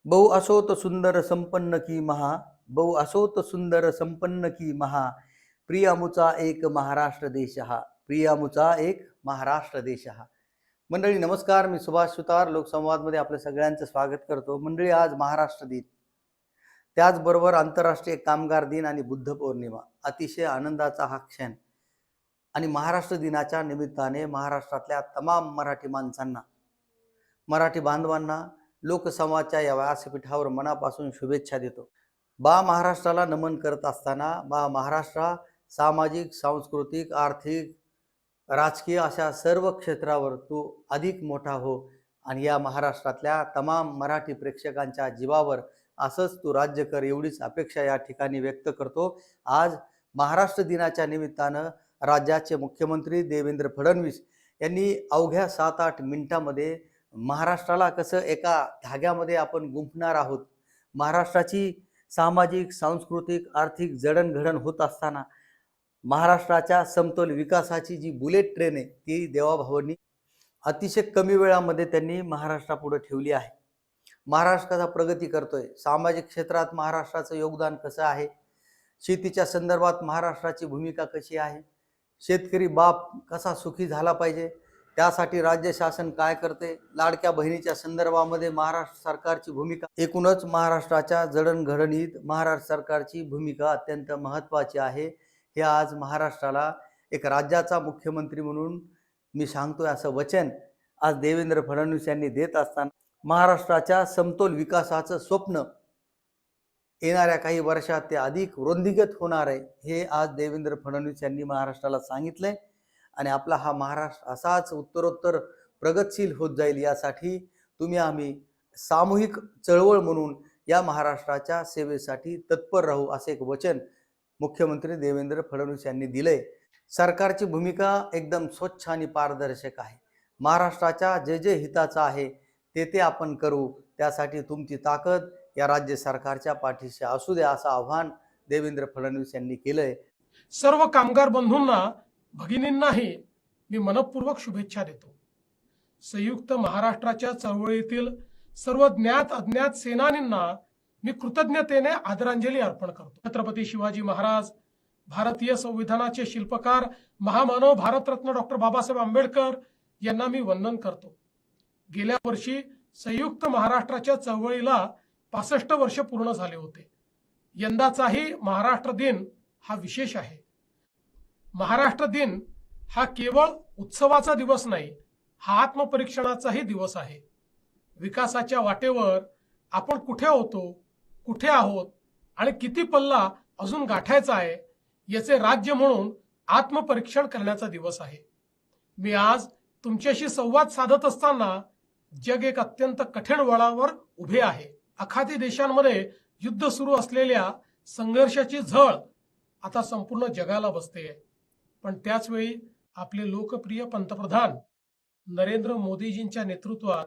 बहु असोत सुंदर संपन्न की महा, बहु असोत सुंदर संपन्न की महा, प्रियामुचा एक महाराष्ट्र देश हा, प्रियामुचा एक महाराष्ट्र देश हा. मंडळी नमस्कार, मी सुभाष सुतार लोकसंवादमध्ये आपल्या सगळ्यांचं स्वागत करतो. मंडळी, आज महाराष्ट्र दिन, त्याचबरोबर आंतरराष्ट्रीय कामगार दिन आणि बुद्ध पौर्णिमा, अतिशय आनंदाचा हा क्षण. आणि महाराष्ट्र दिनाच्या निमित्ताने महाराष्ट्रातल्या तमाम मराठी माणसांना, मराठी बांधवांना लोकसंवादच्या या व्यासपीठावर मनापासून शुभेच्छा देतो. बा महाराष्ट्राला नमन करत असताना बा महाराष्ट्र सामाजिक, सांस्कृतिक, आर्थिक, राजकीय अशा सर्व क्षेत्रावर तू अधिक मोठा हो आणि या महाराष्ट्रातल्या तमाम मराठी प्रेक्षकांच्या जीवावर असंच तू राज्य कर, एवढीच अपेक्षा या ठिकाणी व्यक्त करतो. आज महाराष्ट्र दिनाच्या निमित्तानं राज्याचे मुख्यमंत्री देवेंद्र फडणवीस यांनी अवघ्या 7-8 मिनिटांमध्ये महाराष्ट्राला कसं एका धाग्यामध्ये आपण गुंफणार आहोत, महाराष्ट्राची सामाजिक, सांस्कृतिक, आर्थिक जडणघडण होत असताना महाराष्ट्राच्या समतोल विकासाची जी बुलेट ट्रेन आहे ती देवाभावांनी अतिशय कमी वेळामध्ये त्यांनी महाराष्ट्रापुढे ठेवली आहे. महाराष्ट्राचा प्रगती करतोय. सामाजिक क्षेत्रात महाराष्ट्राचं योगदान कसं आहे, शेतीच्या संदर्भात महाराष्ट्राची भूमिका कशी आहे, शेतकरी बाप कसा सुखी झाला पाहिजे त्यासाठी राज्य शासन काय करते, लाडक्या बहिणीच्या संदर्भामध्ये महाराष्ट्र सरकारची भूमिका, एकूणच महाराष्ट्राच्या जडणघडणीत महाराष्ट्र सरकारची भूमिका अत्यंत महत्त्वाची आहे. हे आज महाराष्ट्राला एक राज्याचा मुख्यमंत्री म्हणून मी सांगतोय असं वचन आज देवेंद्र फडणवीस यांनी देत असताना महाराष्ट्राच्या समतोल विकासाचं स्वप्न येणाऱ्या काही वर्षात ते अधिक वृद्धिंगत होणार आहे हे आज देवेंद्र फडणवीस यांनी महाराष्ट्राला सांगितलंय. आणि आपला हा महाराष्ट्र असाच उत्तरोत्तर प्रगतशील होत जाईल यासाठी तुम्ही आम्ही सामूहिक चळवळ म्हणून या महाराष्ट्राच्या सेवेसाठी तत्पर राहू असे एक वचन मुख्यमंत्री देवेंद्र फडणवीस यांनी दिलंय. सरकारची भूमिका एकदम स्वच्छ आणि पारदर्शक आहे. महाराष्ट्राच्या जे जे हिताचं आहे ते आपण करू, त्यासाठी तुमची ताकद या राज्य सरकारच्या पाठीशी असू द्या असं आव्हान देवेंद्र फडणवीस यांनी केलंय. सर्व कामगार बंधूंना, भगिनींनाही मी मनपूर्वक शुभेच्छा देतो. संयुक्त महाराष्ट्राच्या चळवळीतील सर्व ज्ञात अज्ञात सेनानींना मी कृतज्ञतेने आदरांजली अर्पण करतो. छत्रपती शिवाजी महाराज, भारतीय संविधानाचे शिल्पकार, महामानव भारतरत्न डॉक्टर बाबासाहेब आंबेडकर यांना मी वंदन करतो. गेल्या वर्षी संयुक्त महाराष्ट्राच्या चळवळीला 65 वर्ष पूर्ण झाले होते. यंदाचाही महाराष्ट्र दिन हा विशेष आहे. महाराष्ट्र दिन हा केवळ उत्सवाचा दिवस नाही, हा आत्मपरीक्षणाचाही दिवस आहे. विकासाच्या वाटेवर आपण कुठे होतो, कुठे आहोत आणि किती पल्ला अजून गाठायचा आहे याचे राज्य म्हणून आत्मपरीक्षण करण्याचा दिवस आहे. मी आज तुमच्याशी संवाद साधत असताना जग एक अत्यंत कठीण वळणावर उभे आहे. आखाती देशांमध्ये युद्ध सुरू असलेल्या संघर्षाची झळ आता संपूर्ण जगाला बसते. पण त्याच वेळी आपले लोकप्रिय पंतप्रधान नरेंद्र मोदीजींच्या नेतृत्वात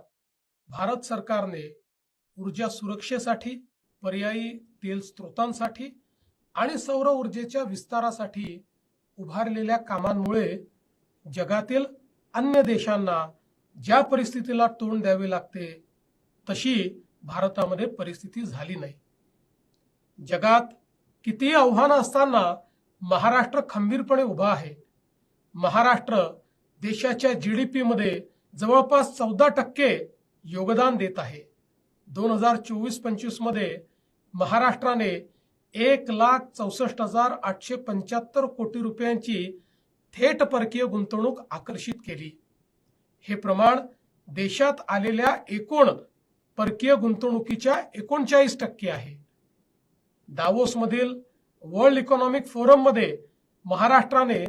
भारत सरकारने ऊर्जा सुरक्षेसाठी, पर्यायी तेल स्रोतांसाठी आणि सौर ऊर्जेच्या विस्तारासाठी उभारलेल्या कामांमुळे जगातील अन्य देशांना ज्या परिस्थितीला तोंड द्यावे लागते तशी भारतामध्ये परिस्थिती झाली नाही. जगात किती आव्हानं असताना महाराष्ट्र खंबीरपणे उभा आहे. महाराष्ट्र देशाच्या GDP मध्ये जवळपास 14% योगदान देत आहे. 2024-25 मध्ये महाराष्ट्राने 1,64,875 कोटी रुपयांची थेट परकीय गुंतवणूक आकर्षित केली. हे प्रमाण देशात आलेल्या एकूण परकीय गुंतवणुकीच्या 39% आहे. दावोस मधील वर्ल्ड इकॉनॉमिक फोरम मध्ये महाराष्ट्राने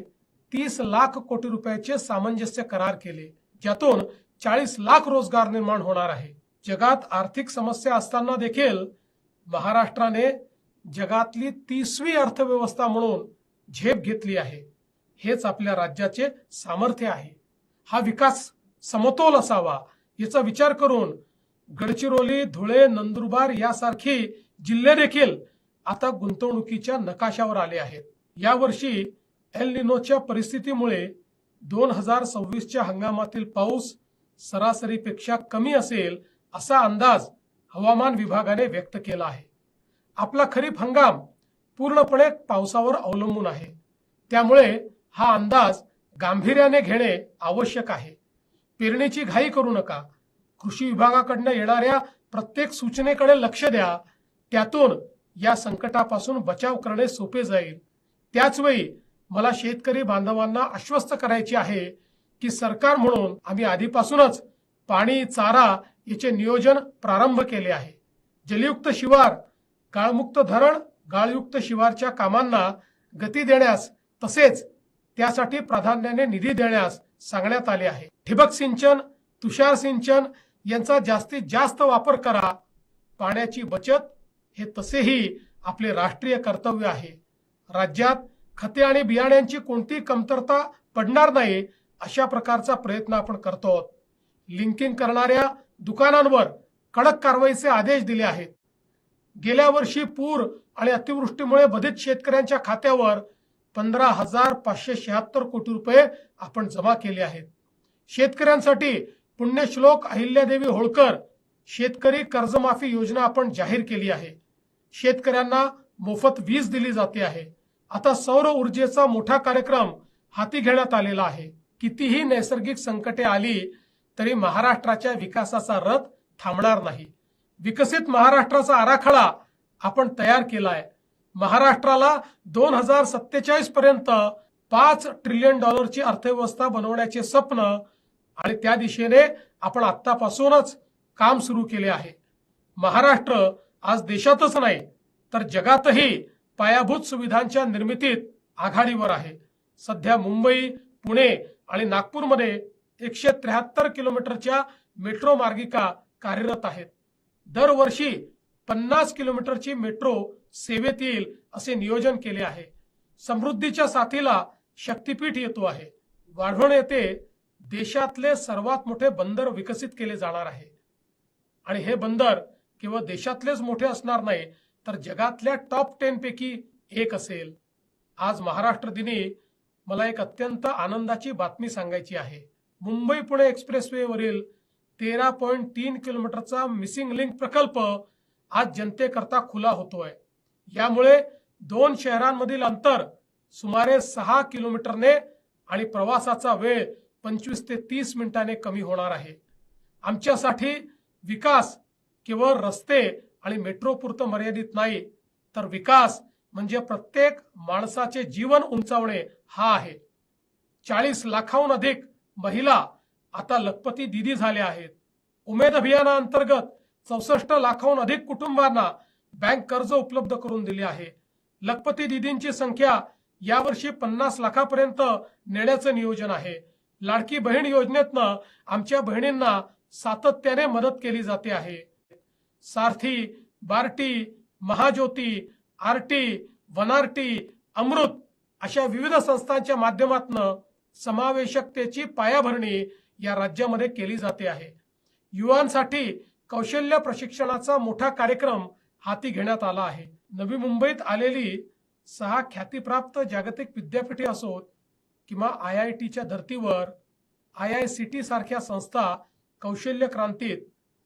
30 लाख कोटी रुपयाचे सामंजस्य करार केले, ज्यातून 40 लाख रोजगार निर्माण होणार आहे. जगात आर्थिक समस्या असताना देखील महाराष्ट्राने जगातली 30वी अर्थव्यवस्था म्हणून झेप घेतली आहे. हेच आपल्या राज्याचे सामर्थ्य आहे. हा विकास समतोल असावा याचा विचार करून गडचिरोली, धुळे, नंदुरबार यासारखी जिल्हे देखील आता गुंतवणुकीच्या नकाशावर आले आहेत. यावर्षी एल निनोच्या परिस्थितीमुळे 2026च्या हंगामातील पाऊस सरासरीपेक्षा कमी असेल असा अंदाज हवामान विभागाने व्यक्त केला आहे. आपला खरीप हंगाम पूर्णपणे पावसावर अवलंबून आहे. त्यामुळे हा अंदाज गांभीर्याने घेणे आवश्यक आहे. पेरणीची घाई करू नका. कृषी विभागाकडून येणाऱ्या प्रत्येक सूचनेकडे लक्ष द्या. त्यातून या संकटापासून बचाव करणे सोपे जाईल. त्याचवेळी मला शेतकरी बांधवांना आश्वस्त करायचे आहे की सरकार म्हणून आम्ही आधीपासूनच पाणी, चारा याचे नियोजन प्रारंभ केले आहे. जलयुक्त शिवार, गाळमुक्त धरण, गाळयुक्त शिवारच्या कामांना गती देण्यास तसेच त्यासाठी प्राधान्याने निधी देण्यास सांगण्यात आले आहे. ठिबक सिंचन, तुषार सिंचन यांचा जास्तीत जास्त वापर करा. पाण्याची बचत हे तसेही आपले राष्ट्रीय कर्तव्य आहे. राज्यात खते आणि बियाण्यांची कोणती कमतरता पडणार नाही अशा प्रकारचा प्रयत्न आपण करतो. लिंकिंग करणाऱ्या दुकानांवर कडक कारवाईचे आदेश दिले आहेत. गेल्या वर्षी पूर आणि अतिवृष्टीमुळे बाधित शेतकऱ्यांच्या खात्यावर 15,576 कोटी रुपये आपण जमा केले आहेत. शेतकऱ्यांसाठी पुण्यश्लोक अहिल्यादेवी होळकर शेतकरी कर्जमाफी योजना आपण जाहीर केली आहे. शेतकऱ्यांना मोफत वीज दिली जाते आहे. आता सौर ऊर्जेचा मोठा कार्यक्रम हाती घेण्यात आलेला आहे. कितीही नैसर्गिक संकटे आली तरी महाराष्ट्राच्या विकासाचा रथ थांबणार नाही. विकसित महाराष्ट्राचा आराखडा आपण तयार केलाय. महाराष्ट्राला 2047 पर्यंत $5 ट्रिलियन अर्थव्यवस्था बनवण्याचे स्वप्न आणि त्या दिशेने आपण आतापासूनच काम सुरू केले आहे. महाराष्ट्र आज देशातच नाही तर जगातही पायाभूत सुविधांच्या निर्मितीत आघाडीवर आहे. सध्या मुंबई, पुणे आणि नागपूरमध्ये 173 किलोमीटरच्या मेट्रो मार्गिका कार्यरत आहेत. दरवर्षी 50 किलोमीटरची मेट्रो सेवेत येईल असे नियोजन केले आहे. समृद्धीच्या साथीला शक्तीपीठ येतो आहे. वाढवण येथे देशातले सर्वात मोठे बंदर विकसित केले जाणार आहे आणि हे बंदर केवळ देशातलेच मोठे असणार नाही तर जगातल्या टॉप 10 पैकी एक असेल. आज महाराष्ट्र दिनी मला एक अत्यंत आनंदाची बातमी सांगायची आहे. मुंबई पुणे एक्सप्रेसवे वरील 13.3 किलोमीटरचा मिसिंग लिंक प्रकल्प आज जनतेकरता खुला होतोय. यामुळे 2 शहरांमधील अंतर सुमारे 6 किलोमीटरने आणि प्रवासाचा वेळ 25 ते 30 मिनिटांनी कमी होणार आहे. आमच्यासाठी विकास केवळ रस्ते आणि मेट्रो पुरतं मर्यादित नाही तर विकास म्हणजे प्रत्येक माणसाचे जीवन उंचावणे हा आहे. 40 लाखाहून अधिक महिला आता लखपती दीदी झाल्या आहेत. उमेद अभियानाअंतर्गत 64 लाखाहून अधिक कुटुंबांना बँक कर्ज उपलब्ध करून दिले आहे. लखपती दीदींची संख्या यावर्षी 50 लाखापर्यंत नेण्याचं नियोजन आहे. लाडकी बहीण योजनेतनं आमच्या बहिणींना सातत्याने मदत केली जाते आहे. सारथी, बार्टी, महाज्योती, आरटी, वनारटी, अमृत अशा विविध संस्थांच्या माध्यमातून समावेशकतेची पायाभरणी या राज्यामध्ये केली जाते आहे. युवांसाठी कौशल्य प्रशिक्षणाचा मोठा कार्यक्रम हाती घेण्यात आला आहे. नवी मुंबईत आलेली 6 ख्यातीप्राप्त जागतिक विद्यापीठे असोत किंवा IITच्या धर्तीवर IICT सारख्या संस्था कौशल्य क्रांतीत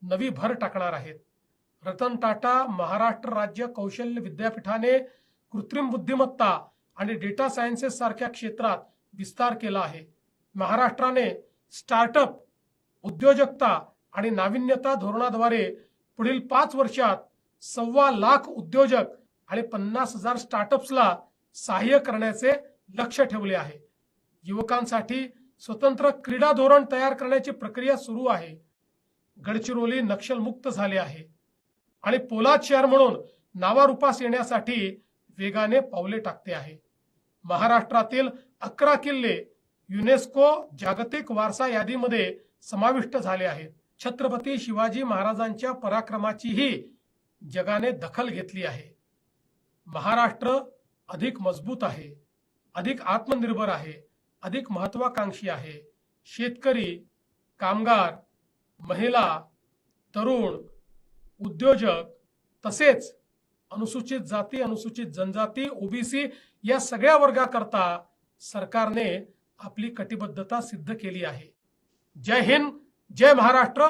नवी भर टाकणार आहेत. रतन टाटा महाराष्ट्र राज्य कौशल्य विद्यापीठाने कृत्रिम बुद्धिमत्ता आणि डेटा सायन्सेस सारख्या क्षेत्रात विस्तार केला आहे. महाराष्ट्राने स्टार्टअप, उद्योजकता आणि नाविन्यता धोरणाद्वारे पुढील 5 वर्षात 1.25 लाख उद्योजक आणि 50,000 स्टार्टअप्सला सहाय्य करण्याचे लक्ष्य ठेवले आहे. युवकांसाठी स्वतंत्र क्रीडा धोरण तयार करण्याची प्रक्रिया सुरू आहे. गडचिरोली नक्षलमुक्त झाले आहे आणि पोलाद शहर म्हणून नावारूपास येण्यासाठी वेगाने पावले टाकते आहे. महाराष्ट्रातील 11 किल्ले युनेस्को जागतिक वारसा यादीमध्ये समाविष्ट झाले आहेत. छत्रपती शिवाजी महाराजांच्या पराक्रमाचीही जगाने दखल घेतली आहे. महाराष्ट्र अधिक मजबूत आहे, अधिक आत्मनिर्भर आहे, अधिक महत्वाकांक्षी आहे. शेतकरी, कामगार, महिला, तरुण, उद्योजक तसेच अनुसूचित जाती, अनुसूचित जनजाती, ओबीसी या सगळ्या वर्गाकरता सरकारने आपली कटिबद्धता सिद्ध केली आहे. जय हिंद, जय महाराष्ट्र.